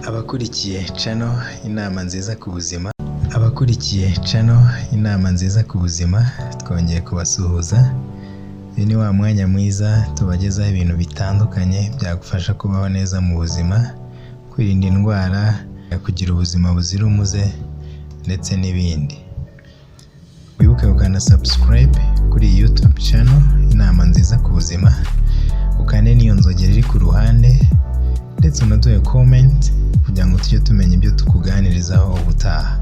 Abakurikiye channel inama nziza ku buzima, abakurikiye channel inama nziza ku buzima, twongeye kubasuhuza. Uyu ni wa mwanya mwiza tubagezaho ibintu bitandukanye byagufasha kubaho neza mu buzima, kwirinda indwara, kugira ubuzima buzira umuze ndetse n'ibindi. Wibuke gukanda subscribe kuri YouTube channel inama nziza ku buzima, ukande n'iyo nzogera iri ku ruhande ndetse unaduhe comment kugira ngo tujye tumenya ibyo tukuganirizaho ubutaha.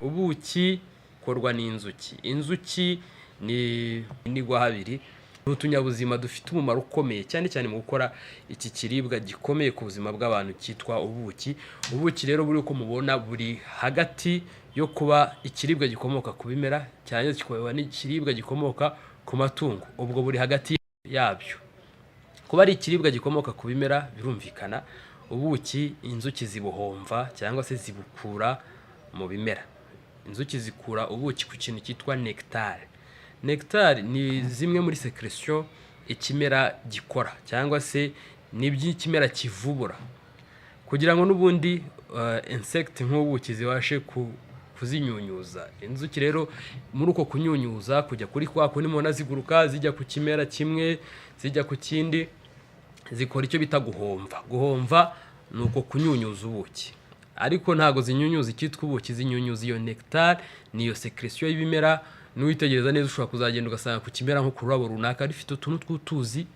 Ubuki korwa n'inzuki. Inzuki ni habiri n'utunyabuzima dufite umumaro ukomeye cyane cyane mu gukora iki kiribwa gikomeye ku buzima bw'abantu cyitwa ubuki. Ubuki rero buri uko mubona buri hagati yo kuba ikiribwa gikomoka ku bimera cyane kikaba n'ikiribwa gikomoka ku matungo. Ubwo buri hagati yabyo. Kuba ari ikiribwa gikomoka ku bimera birumvikana. Ubuki inzuki zibuhomva cyangwa se zibukura mu bimera. Inzuki zikura ubuki ku kintu cyitwa nectar. Nectar ni zimwe muri secretion ikimera gikora cyangwa se n'iby'ikimera kivubura kugira ngo n'ubundi insect nk'ubuki zibashe kuzinyunyuza. Inzuki rero muri uko kunyunyuza kujya kuri kwa kundi mubona ziguruka zijya ku kimera kimwe zijya ku kindi, zikora icyo bita guhomva. Guhomva nuko kunyunyuza ubuki, ariko ntago zinyunyuza icyitwa ubuki, zinyunyuza iyo nectar niyo secretion y'ibimera. Nuwitegereza neza ushobora kuzagenda ugasanga ku kimera nko ku rurabo runaka rifite utuntu tw'utuzi.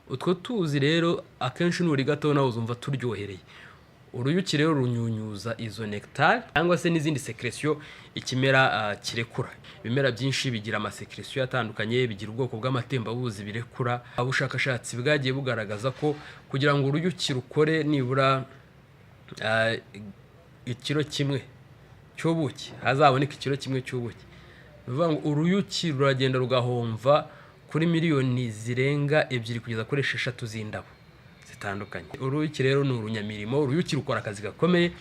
Utwo tuzi rero akenshi n'uri gato nawe uzumva turyohereye. Uruyuki rero runyunyuza izo nectar cyangwa se n'izindi secretion ikimera kirekura. Ibimera byinshi bigira ama secretion atandukanye, bigira ubwoko bw'amatembabuzi birekura. Ubushakashatsi bwagiye bugaragaza ko kugira ngo uruyuki rukore nibura ikiro kimwe cy'ubuki, hazaboneka ikiro kimwe cy'ubuki. Bivuga ngo uruyuki ruragenda rugahomva kuri miliyoni zirenga 2 kugeza kuri 6 z'indabo zitandukanye. Uruyuki rero ni urunyamirimo. Uruyuki rukora akazi gakomeye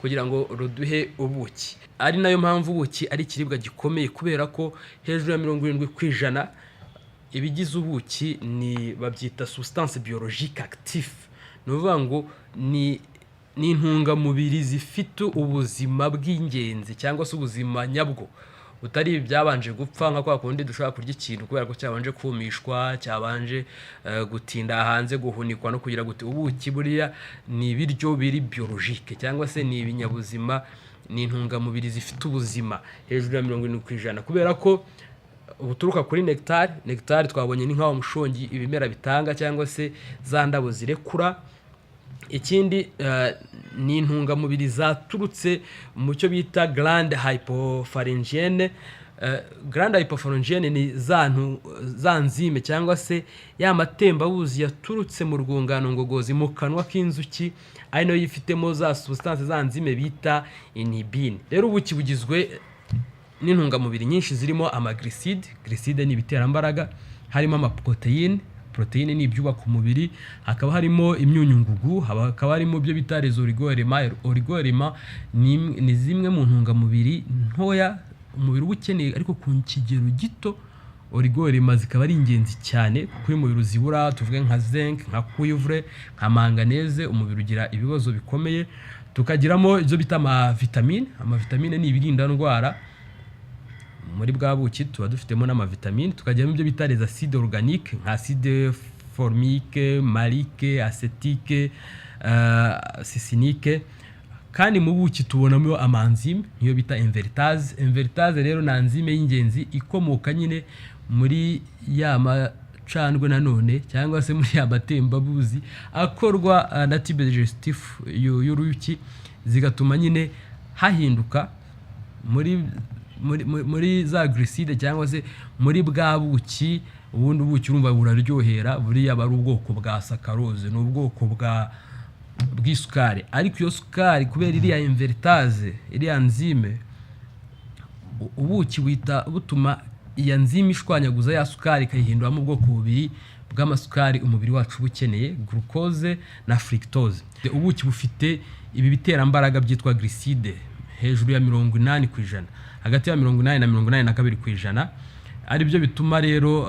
kugira ngo ruduhe ubuki. Ari nayo mpamvu ubuki ari ikiribwa gikomeye kubera ko hejuru ya 70% ibigize ubuki ni babyita substance biologique active. Nuvuga ngo ni intungamubiri zifite ubuzima bw'ingenzi cyangwa se ubuzima nyabwo utari byabanje gupfa nka kwa kundi dushaka kurya ikintu kubera ko cyabanje kumishwa, cyabanje gutinda hanze guhunikwa no kugira gute. Ubuki buriya ni ibiryo biri biologique cyangwa se ni ibinyabuzima, ni intungamubiri zifite ubuzima hejuru ya 70% kubera ko ubuturuka kuri nectar. Nectar twabonye ni nkaho mushongi ibimera bitanga cyangwa se za ndabo zirekura. Ikindi ni intungamubiri zaturutse mu cyo bita glande hypopharyngeenne. Glande hypopharyngeenne ni za enzyme cyangwa se ya matembabuzi yaturutse mu rwungano ngogozi mu kanwa k'inzuki, ari nayo yifitemo za substance za enzyme bita inhibin. Rero ubuki bugizwe n'intungamubiri nyinshi zirimo amaglycide. Glycide ni ibiterambaraga, harimo amaproteine. Proteine ni ibyubaka umubiri, hakaba harimo imyunyungugu, hakaba harimo byo bita les oligoéléments. Oligoéléments ni zimwe mu ntungamubiri ntoya umubiri ukeneye ariko ku kigero gito. Oligoéléments zikaba ari ingenzi cyane kuko umubiri uzibura, tuvuge nka zinc, nka cuivre, nka manganese, umubiri ugira ibibazo bikomeye. Tukagiramo ibyo bita amavitamine. Amavitamine ni ibirinda ndwara. Muri bwa buki tuba dufitemo n'amavitamine. Tukagiramo ibyo bita les acides organiques nka acide formique, malique, acétique, succinique. Kandi mu buki tubonamo amanzime niyo bita invertase. Invertase rero na enzyme y'ingenzi ikomoka nyine muri ya macandwe nanone cyangwa se muri ya matembabuzi akorwa na tube digestif y'uruyuki, zigatuma nyine hahinduka muri za glycide cyangwa se muri bwa buki. Ubundi ubuki urumva buraryohera, buriya bari ubwoko bwa saccharose, ni ubwoko bw'isukari. Ariko iyo sukari kubera iriya invertase, iriya enzyme, ubuki butuma iya enzyme ishwanyaguza ya sukari ikayihinduramo ubwoko bubiri bw'amasukari umubiri wacu bukeneye, glucose na fructose. Ubuki bufite ibi biterambaraga byitwa glycide hejuru ya 80%, hagati ya 80 na 82%. Ari byo bituma rero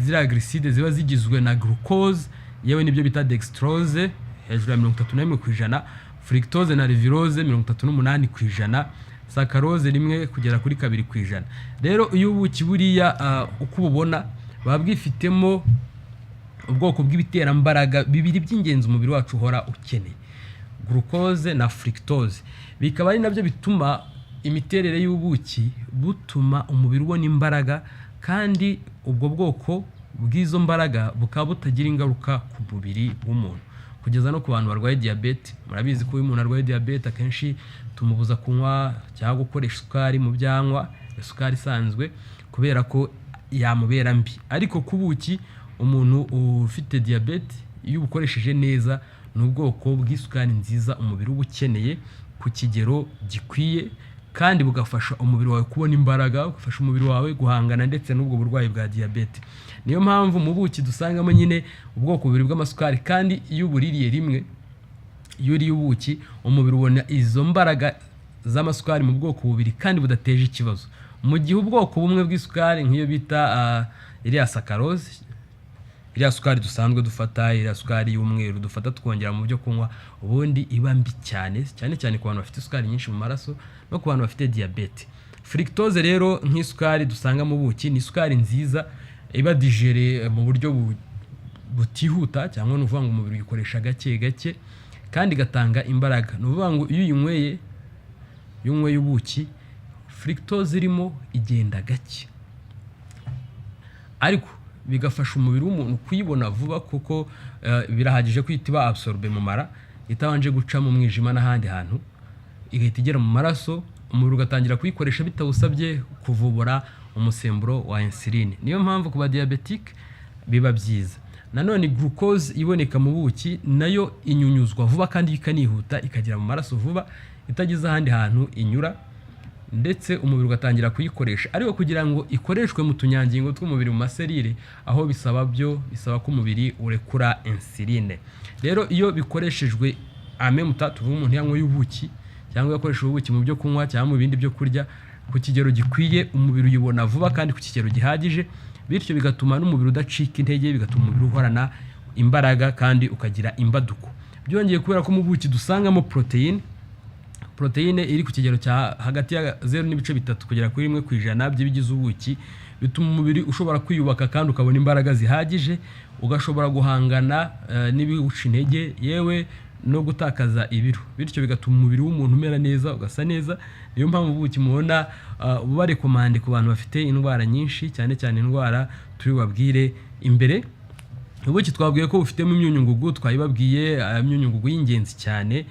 ziriya glycide ziba zigizwe na glucose, yewe nibyo bita dextrose hejuru ya 31%, fructose na levulose 38%, saccharose 1 kugera kuri 2%. Rero iyo ubuki buriya uko ubona baba bwifitemo ubwoko bw'ibiterambaraga bibiri by'ingenzi umubiri wacu uhora ukeneye, glucose na fructose. Bikaba ari nabyo bituma imiterere y'ubuki butuma umubiri ubona imbaraga, kandi ubwo bwoko bw'izo mbaraga bukaba butagira ingaruka ku mubiri w'umuntu, kugeza no ku bantu barwaye diabete. Murabizi ko uyu muntu arwaye diabete akenshi tumubuza kunywa cyangwa gukoresha isukari mu byanywa, isukari isanzwe, kubera ko yamubera mbi. Ariko ku buki umuntu ufite diabete iyo ubukoresheje neza, n'ubwoko bw'isukari nziza umubiri uba ukeneye ku kigero gikwiye, kandi bugafasha umubiri wawe kubona imbaraga, bugafasha umubiri wawe guhangana ndetse n'ubwo burwayi bwa diabete. Niyo mpamvu mu buki dusangamo nyine ubwoko bubiri bw'amasukari, kandi iyo ubuririye rimwe, iyo uriye ubuki umubiri ubona izo mbaraga z'amasukari mu bwoko bubiri kandi budateje ikibazo. Mu gihe ubwoko bumwe bw'isukari nk'iyo bita iriya saccharose, iriya sukari dusanzwe dufata, iriya sukari y'umweru dufata twongera mu byo kunywa, ubundi iba mbi cyane cyane ku bantu bafite isukari nyinshi mu maraso no ku bantu bafite diabete. Fructose rero nk'isukari dusanga mu buki, ni isukari nziza iba digere mu buryo butihuta, cyangwa nuvuga ngo umubiri uyikoresha gake gake kandi gatanga imbaraga. Nuvuga ngo iyo unyweye ubuki, fructose irimo igenda gake, ariko bigafasha umubiri w'umuntu kuyibona vuba, kuko birahagije kwita iba absorbe mu mara, itabanje guca mu mwijima n'ahandi hantu, igahita igera mu maraso, umubiri ugatangira kuyikoresha bitawusabye kuvubura umusemburo wa insuline. Niyo mpamvu ku ba diabetic biba byiza. Nanone glucose iboneka mu buki nayo inyunyuzwa vuba kandi ikanihuta, ikagera mu maraso vuba itagize ahandi hantu inyura, ndetse umubiri ugatangira kuyikoresha. Ariko kugira ngo ikoreshwe mu tunyangingo tw'umubiri mu maserire, aho bisaba ko umubiri urekura insuline. Rero iyo bikoreshejwe amemuta, tuvuga umuntu yanyweye ubuki cyangwa yakoresheje ubuki mu byo kunywa cyangwa mu bindi byo kurya, ku kigero gikwiye umubiri uyibona vuba kandi ku kigero gihagije, bityo bigatuma n'umubiri udacika intege, bigatuma umubiri uhorana imbaraga kandi ukagira imbaduko. Byongeye kubera ko mu buki dusangamo proteine iri ku kigero cya hagati ya 0.3 kugera kuri 1% by'ibigize ubuki, bituma umubiri ushobora kwiyubaka kandi ukabona imbaraga zihagije, ugashobora guhangana n'ibiwuca intege, yewe no gutakaza ibiro, bityo bigatuma umubiri w'umuntu umera neza, ugasa neza. Niyo mpamvu ubuki mubona barekomande ku bantu bafite indwara nyinshi, cyane cyane indwara turi babwire imbere. Ubuki twabwiye ko bufitemo imyunyungugu, twayibabwiye imyunyungugu y'ingenzi cyane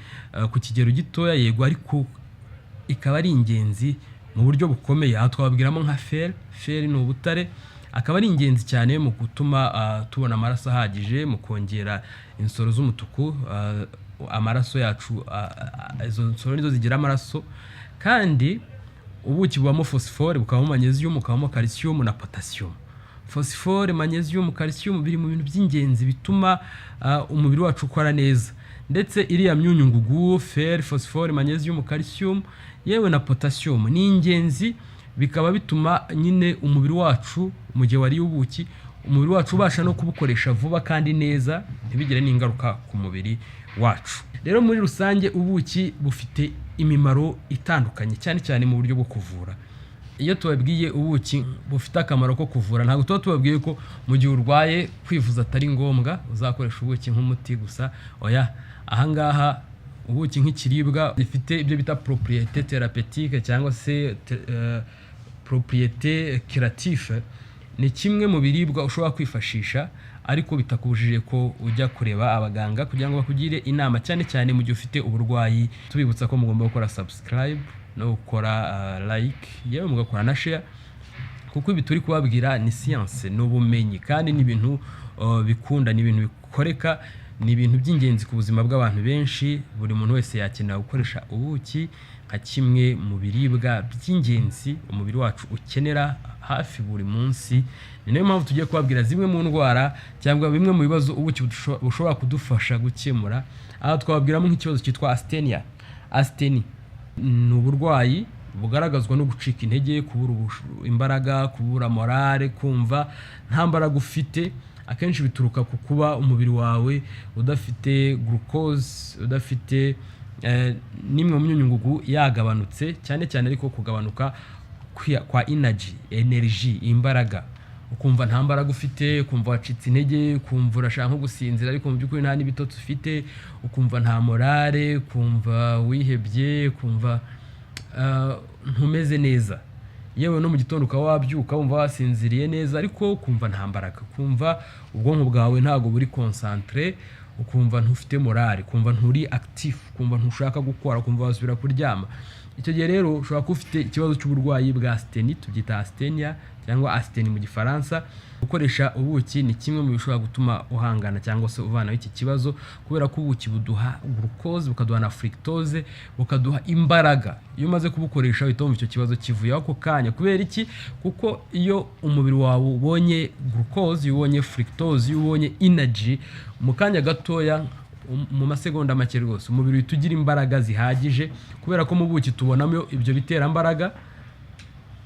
ku kigero gitoya, yego, ariko ikaba ari ingenzi mu buryo bukomeye. Aha twabwiramo nka fer ni ubutare, akaba ari ingenzi cyane mu gutuma tubona amaraso ahagije, mu kongera insoro z'umutuku, amaraso yacu, izo nsoro nizo zigira amaraso. Kandi ubuki bubamo phosphore, bukabamo magnesium, bukabamo calcium na potassium. Phosphore, magnesium, calcium biri mu bintu by'ingenzi bituma umubiri wacu ukora neza. Ndetse iriya myunyungugu fer, phosphore, magnesium, calcium yewe na potassium ni ingenzi, bikaba bituma nyine umubiri wacu mu gihe wari ubuki, umubiri wacu ubasha no kubukoresha vuba kandi neza, ntibigire n'ingaruka ku mubiri wacu. Rero muri rusange ubuki bufite imimaro itandukanye, cyane cyane mu buryo bwo kuvura. Iyo tubabwiye ubuki bufite akamaro ko kuvura, ntabwo tuba tubabwiye ko mu gihe urwaye kwivuza atari ngombwa uzakoresha ubuki nk'umuti gusa. Oya, ahangaha ubuki nk'ikiribwa gifite ibyo bita propriété thérapeutique cyangwa se propriété curative, ni kimwe mu biribwa ushobora kwifashisha, ariko bitakubujije ko ujya kureba abaganga kugira ngo bakugire inama, cyane cyane mu gihe ufite uburwayi. Tubibutsa ko mugomba gukora subscribe no gukora like, yewe mugakora na share, kuko ibi turi kubabwira ni science, n'ubumenyi, kandi ni ibintu bikunda, ni ibintu bikoreka, ni ibintu by'ingenzi ku buzima bw'abantu benshi. Buri muntu wese yakenera gukoresha ubuki nka kimwe mu biribwa by'ingenzi umubiri wacu ukenera hafi buri munsi. Ni nayo mpamvu tugiye kubabwira zimwe mu ndwara cyangwa bimwe mu bibazo ubuki bushobora kudufasha gukemura. Aha twababwiramo nk'ikibazo cyitwa asthenia. Asthenia ni uburwayi bugaragazwa no gucika intege, kubura imbaraga, kubura morale, kumva nta mbaraga ufite. Akenshi bituruka ku kuba umubiri wawe udafite glucose, udafite nimwe mu myunyungugu yagabanutse cyane cyane ariko kugabanuka kwa energy imbaraga, ukumva nta mbaraga ufite, ukumva wacitse intege, ukumva urashaka nko gusinzira ariko mu by'ukuri nta n'ibitotsi ufite, ukumva nta morale, ukumva wihebye, ukumva ntumeze neza, yewe no mu gitondo ukaba wabyuka wumva wasinziriye neza ariko ukumva nta mbaraga, ukumva ubwonko bwawe ntabwo buri concentré, ukumva ntufite morale, ukumva nturi active, ukumva ntushaka gukora, ukumva wasubira kuryama. Icyo gihe rero ushobora kuba ufite ikibazo cy'uburwayi bwa asthenie, tubyita asthenia cyangwa asthenie mu gifaransa. Gukoresha ubuki ni kimwe mu bishobora gutuma uhangana cyangwa se uvanaho iki kibazo, kubera ko ubuki buduha glucose, bukaduha na fructose, bukaduha imbaraga. Iyo umaze kubukoresha uhita wumva icyo kibazo kivuyeho ako kanya. Kubera iki? Kuko iyo umubiri wawe ubonye glucose, ubonye fructose, ubonye energy, mu kanya gatoya mu masegonda make rwose umubiri tugira imbaraga zihagije, kubera ko mu buki tubonamo ibyo bitera imbaraga,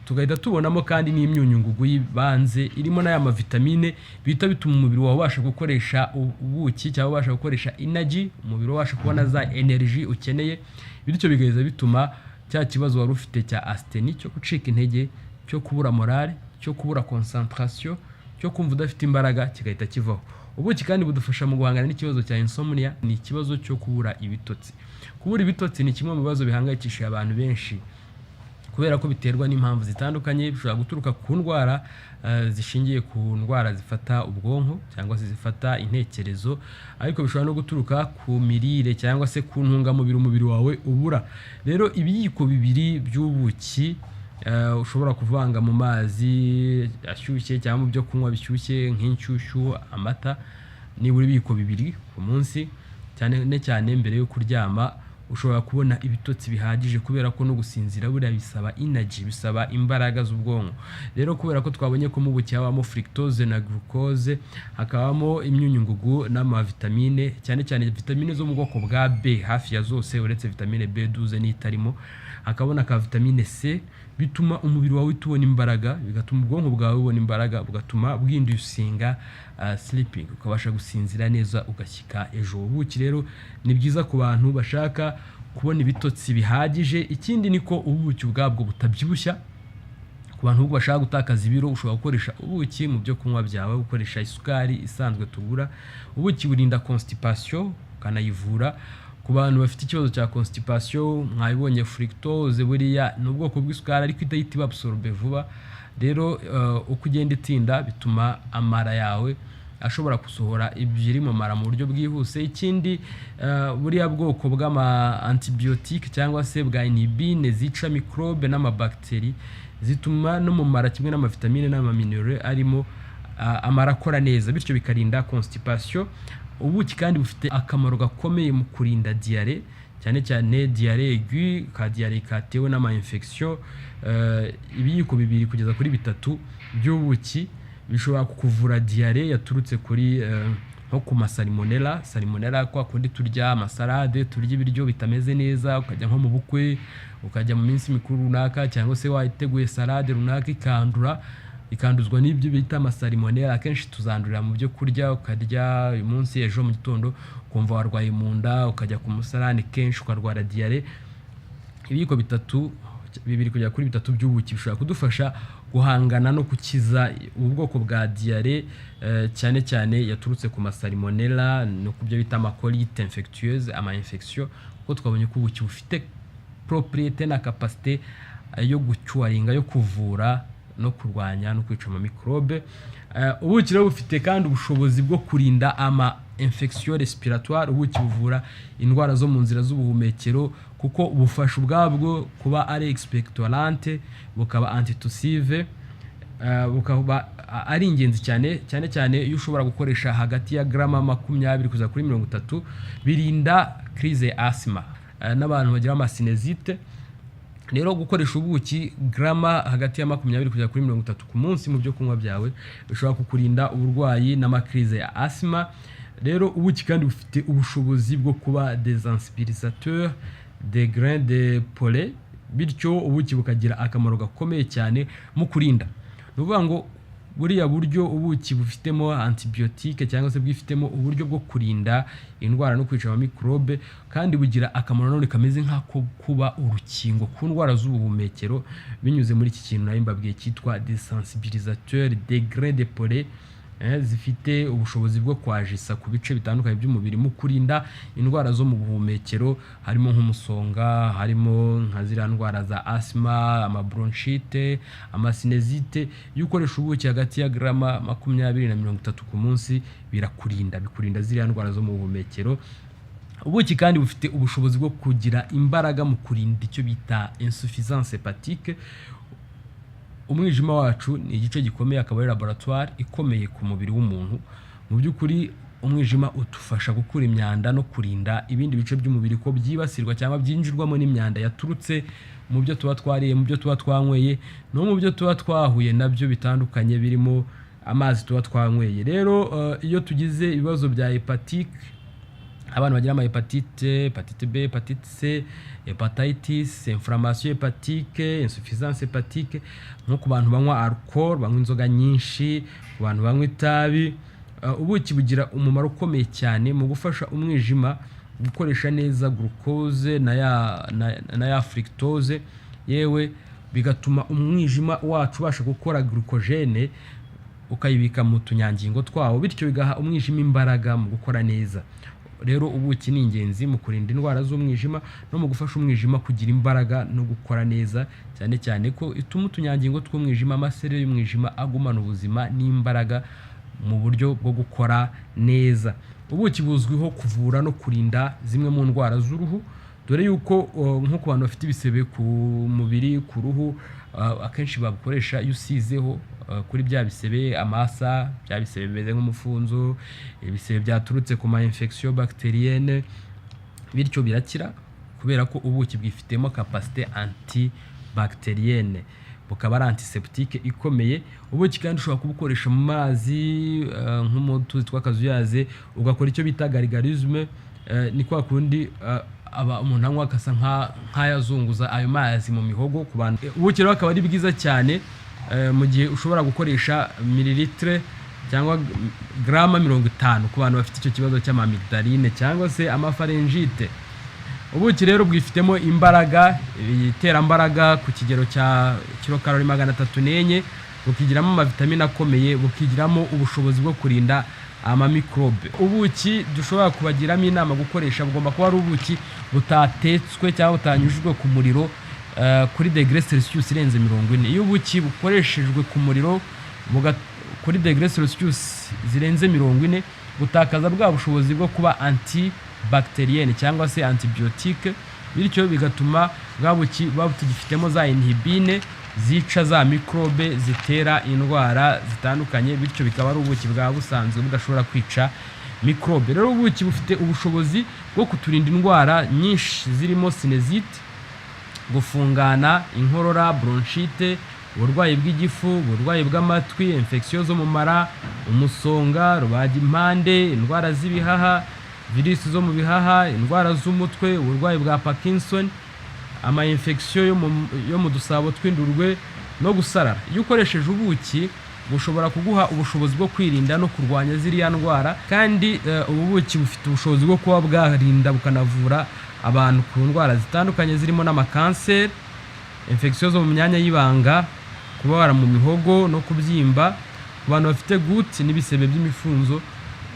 tugahita tubonamo kandi n'imyunyungugu yibanze irimo n'aya mavitamine bita bituma umubiri wawe ubasha gukoresha ubuki cyangwa ubasha gukoresha energy, umubiri ubasha kubona za energy ukeneye, bityo bigaheza bituma cya kibazo wari ufite cya asthenie, cyo gucika intege, cyo kubura morale, cyo kubura concentration, cyo kumva udafite imbaraga kigahita kivaho. Ubuki kandi budufasha mu guhangana n'ikibazo cya insomnia, ni ikibazo cyo kubura ibitotsi. Kubura ibitotsi ni kimwe mu bibazo bihangayikishije abantu benshi, kubera ko biterwa n'impamvu zitandukanye. Bishobora guturuka ku ndwara zishingiye ku ndwara zifata ubwonko cyangwa se zifata intekerezo, ariko bishobora no guturuka ku mirire cyangwa se ku ntungamubiri umubiri wawe ubura. Rero ibiyiko bibiri by'ubuki ushobora kuvanga mu mazi ashyushye cyangwa mu byo kunywa bishyushye nk'inshyushyu, amata, nibura ibiyiko bibiri ku munsi, cyane mbere yo kuryama. Ushobora kubona ibitotsi bihagije, kubera ko no gusinzira buriya bisaba energy, bisaba imbaraga z'ubwonko. Rero kubera ko twabonye ko mu buki habamo fructose na glucose, hakabamo imyunyungugu n'amavitamine, cyane vitamine zo mu bwoko bwa B hafi ya zose uretse vitamine B12 n'itarimo, hakabona ka vitamine C, bituma umubiri wawe tubona imbaraga, bigatuma ubwonko bwawe bubona imbaraga, bugatuma bwindusinga sleeping, ukabasha gusinzira neza ugashyika ejo. Ubuki rero ni byiza ku bantu bashaka kubona ibitotsi bihagije. Ikindi niko ubuki ubwabwo butabyibushya. Ku bantu bashaka gutakaza ibiro ushobora gukoresha ubuki mu byo kunywa byawe, ukoresha isukari isanzwe tugura. Ubuki burinda constipation, kanayivura. Ku bantu bafite ikibazo cya constipation, mwabibonye fructose buriya ni ubwoko bw'isukari ariko idahita iba absorbe vuba. Rero uko ugenda itinda bituma amara yawe ashobora gusohora ibiri mu mara mu buryo bwihuse. Ikindi buriya bwoko bw'ama antibiotique cyangwa se bwa inhibine zica microbe n'amabacteri, zituma no mu mara kimwe n'amavitamine n'amaminerale arimo amara akora neza, bityo bikarinda constipation. Ubuki kandi bufite akamaro gakomeye mu kurinda diarrhée, cyane diarrhée aiguë, ka diarrhée katewe n'ama infection. Ibiyiko bibiri kugeza kuri bitatu by'ubuki bishobora kukuvura diarrhée yaturutse kuri nko ku salmonella. Salmonella kwa kundi turya amasalade, turya ibiryo bitameze neza, ukajya nko mu bukwe, ukajya mu minsi mikuru runaka, cyangwa se wayiteguye salade runaka ikanduzwa n'ibyo bita amasalmonella. Akenshi tuzandurira mu byo kurya, ukarya uyu munsi ejo mu gitondo ukumva warwaye mu nda, ukajya ku musarani kenshi ukarwara diarrhée. Ibiyiko bibiri kujya kuri bitatu by'ubuki bishobora kudufasha guhangana no gukiza ubwoko bwa diarrhée, cyane yaturutse ku masalmonella no kubyo bita amacolite infectieuse, ama infection, kuko twabonye ko ubuki bufite propriété na capacité yo gucuaringa, yo kuvura no kurwanya no kwica ama microbe. Ubuki rero bufite kandi ubushobozi bwo kurinda ama infection respiratoire. Ubuki buvura indwara zo mu nzira z'ubuhumekero, kuko ubufasha ubwabwo kuba ari expectorante, bukaba antitussive, bukaba ari ingenzi cyane iyo ushobora gukoresha hagati ya grama 20 kuza kuri 30, birinda crise asthma n'abantu bagira amasinezite. Rero gukoresha ubuki grama hagati ya 20 kugera kuri 30 ku munsi mu byo kunywa byawe bishobora kukurinda uburwayi n'amakrize ya asthma. Rero ubuki kandi bufite ubushobozi bwo kuba désinspirateur des grains de pollen, bityo ubuki bukagira akamaro gakomeye cyane mu kurinda. Nuvuga ngo buriya buryo ubuki bufitemo antibiotique cyangwa se bwifitemo uburyo bwo kurinda indwara no kwica amamikrobe, kandi bugira akamaro none kameze nk'ako kuba urukingo ku ndwara z'ubuhumekero binyuze muri iki kintu nayo mbabwiye cyitwa desensibilisateur de grains de pollen, zifite ubushobozi bwo kwajisa ku bice bitandukanye by'umubiri mu kurinda indwara zo mu buhumekero, harimo nk'umusonga, harimo nka ziriya ndwara za asthma, amabronchite, amasinezite. Iyo ukoresha ubuki hagati ya grama 20 na 30 ku munsi bikurinda ziriya ndwara zo mu buhumekero. Ubuki kandi bufite ubushobozi bwo kugira imbaraga mu kurinda icyo bita insuffisance hépatique. Umwijima wacu ni igice gikomeye, akaba ari laboratoire ikomeye ku mubiri w'umuntu. Mu by'ukuri umwijima utufasha gukura imyanda no kurinda ibindi bice by'umubiri ko byibasirwa cyangwa byinjirwamo n'imyanda yaturutse mu byo tuba twariye, mu byo tuba twanyweye, no mu byo tuba twahuye nabyo bitandukanye birimo amazi tuba twanyweye. Rero iyo tugize ibibazo bya hépatique, abantu bagira ama hepatite B, hepatite C, hepatitis, inflammation hépatique, insuffisance hépatique, nko ku bantu banywa alcool, banywa inzoga nyinshi, ku bantu banywa itabi, ubuki bugira umumaro ukomeye cyane mu gufasha umwijima gukoresha neza glucose na ya fructose, yewe bigatuma umwijima wacu ubasha gukora glucogene ukayibika mu tunyangingo twawo, bityo bigaha umwijima imbaraga mu gukora neza. Rero ubuki ni ingenzi mu kurinda indwara z'umwijima no mu gufasha umwijima kugira imbaraga no gukora neza, cyane cyane ko ituma utunyangingo tw'umwijima, amasere y'umwijima agumana ubuzima n'imbaraga mu buryo bwo gukora neza. Ubuki buzwiho kuvura no kurinda zimwe mu ndwara z'uruhu, dore yuko nko ku bantu bafite ibisebe ku mubiri, ku ruhu, akenshi babukoresha iyo usizeho kuri bya bisebe, amasa, bya bisebe bimeze nk'umufunzo, ibisebe byaturutse ku ma infection bacterienne, bityo birakira kubera ko ubuki bwifitemo capacité antibacterienne, bukaba ari antiseptique ikomeye. Ubuki kandi ushobora kubukoresha mu mazi nk'umuti twakazuyaze, ugakora icyo bita gargarisme, ni kwa kundi umuntu anywa akasa nk'ayazunguza ayo mazi mu mihogo ku bantu. Ubuki rero akaba ari bwiza cyane mu gihe ushobora gukoresha mililitre cyangwa grama 50 ku bantu bafite icyo kibazo cy'amamigdaline cyangwa se amafaringite. Ubuki rero bwifitemo imbaraga, iterambaraga ku kigero cya kilokalori 304, bukigiramo amavitamine akomeye, bukigiramo ubushobozi bwo kurinda amamikrobe. Ubuki dushobora kubagiramo inama gukoresha, bugomba kuba ari ubuki butatetswe cyangwa butanyujijwe ku muriro kuri degré Celsius irenze 40. Iyo ubuki bukoreshejwe ku muriro kuri degré Celsius zirenze 40, butakaza bwa bushobozi bwo kuba antibacterienne cyangwa se antibiotique, bityo bigatuma bwa buki butugifitemo za inhibine zica za mikrobe zitera indwara zitandukanye, bityo bikaba ari ubuki bwa busanzwe budashobora kwica mikrobe. Rero ubuki bufite ubushobozi bwo kuturinda indwara nyinshi zirimo sinezite, gufungana, inkorora, bronchite, uburwayi bw'igifu, uburwayi bw'amatwi, infection zo mu mara, umusonga, rubagimpande, indwara z'ibihaha, virusi zo mu bihaha, indwara z'umutwe, uburwayi bwa Parkinson, ama infection yo mu dusabo tw'indurwe no gusarara. Iyo ukoresheje ubuki bushobora kuguha ubushobozi bwo kwirinda no kurwanya ziriya ndwara, kandi ubuki bufite ubushobozi bwo kuba bwarinda bukanavura abantu ku ndwara zitandukanye zirimo n'amakanseri, infection zo mu myanya y'ibanga, kubabara mu mihogo no kubyimba, ku bantu bafite goutte n'ibisebe by'imifunzo.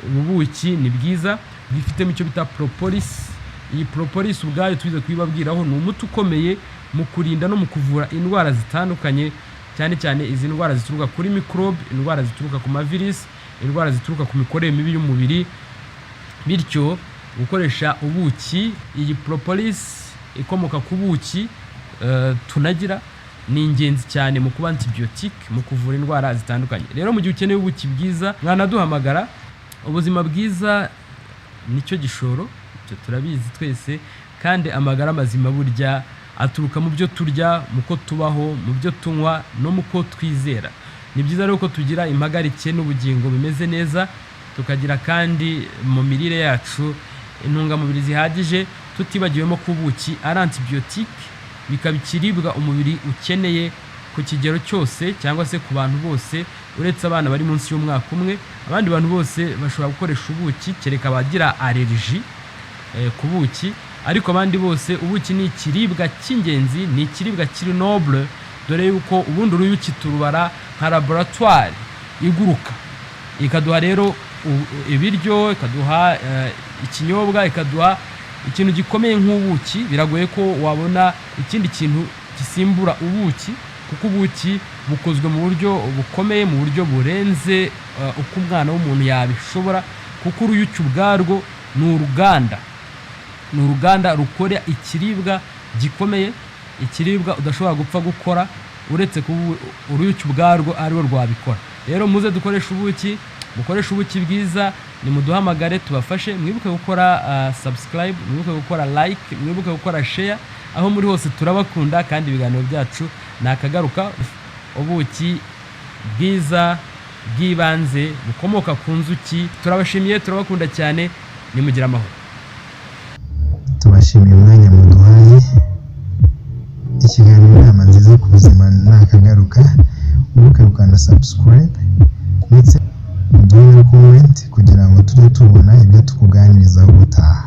Ubuki ni bwiza, bwifitemo icyo bita propolis. Iyi propolis ubwayo tubize kwibabwiraho, ni umuti ukomeye mu kurinda no mu kuvura indwara zitandukanye, cyane cyane izi ndwara zituruka kuri microbe, indwara zituruka ku mavirus, indwara zituruka ku mikorere mibi y'umubiri. Bityo gukoresha ubuki, iyi propolis ikomoka ku buki tunagira, ni ingenzi cyane mu kuba antibiotique, mu kuvura indwara zitandukanye. Rero mu gihe ukeneye ubuki bwiza, mwanaduhamagara. Ubuzima bwiza nicyo gishoro, cyo turabizi twese, kandi amagara mazima burya aturuka mu byo turya, muko tubaho, mu byo tunywa no muko twizera. Ni byiza rero ko tugira impagarike n'ubugingo bimeze neza, tukagira kandi mu mirire yacu intungamubiri zihagije, tutibagiwemo ko ubuki ari antibiotique, bikaba ikiribwa umubiri ukeneye ku kigero cyose cyangwa se ku bantu bose uretse abana bari munsi y'umwaka umwe. Abandi bantu bose bashobora gukoresha ubuki kereka abagira allergie ku buki, ariko abandi bose ubuki ni ikiribwa cy'ingenzi, ni ikiribwa kiri noble, dore yuko ubundi uruyuki turubara nka laboratoire iguruka, ikaduha rero ibiryo, ikaduha ikinyobwa, ikaduha ikintu gikomeye nk'ubuki. Biragoye ko wabona ikindi kintu gisimbura ubuki, kuko ubuki bukozwe mu buryo bukomeye, mu buryo burenze uko umwana w'umuntu yabishobora, kuko uruyuki ubwarwo ni uruganda rukora ikiribwa gikomeye, ikiribwa udashobora gupfa gukora uretse kuba uruyuki ubwarwo ariwo rwabikora. Rero muze dukoresha ubuki, mukoresha ubuki bwiza, nimuduhamagare tubafashe. Mwibuke gukora subscribe, mwibuke gukora like, mwibuke gukora share, aho muri hose turabakunda kandi ibiganiro byacu nakagaruka. Ubuki bwiza bw'ibanze bukomoka ku nzuki, turabashimiye, turabakunda cyane, nimugira amahoro. Tubashimiye umwanya muduhaye, ikiganiro inama nziza ku buzima nakagaruka. Mwibuke gukanda subscribe ndetse muduhe na comment kugira ngo tujye tubona ibyo tukuganirizaho ubutaha.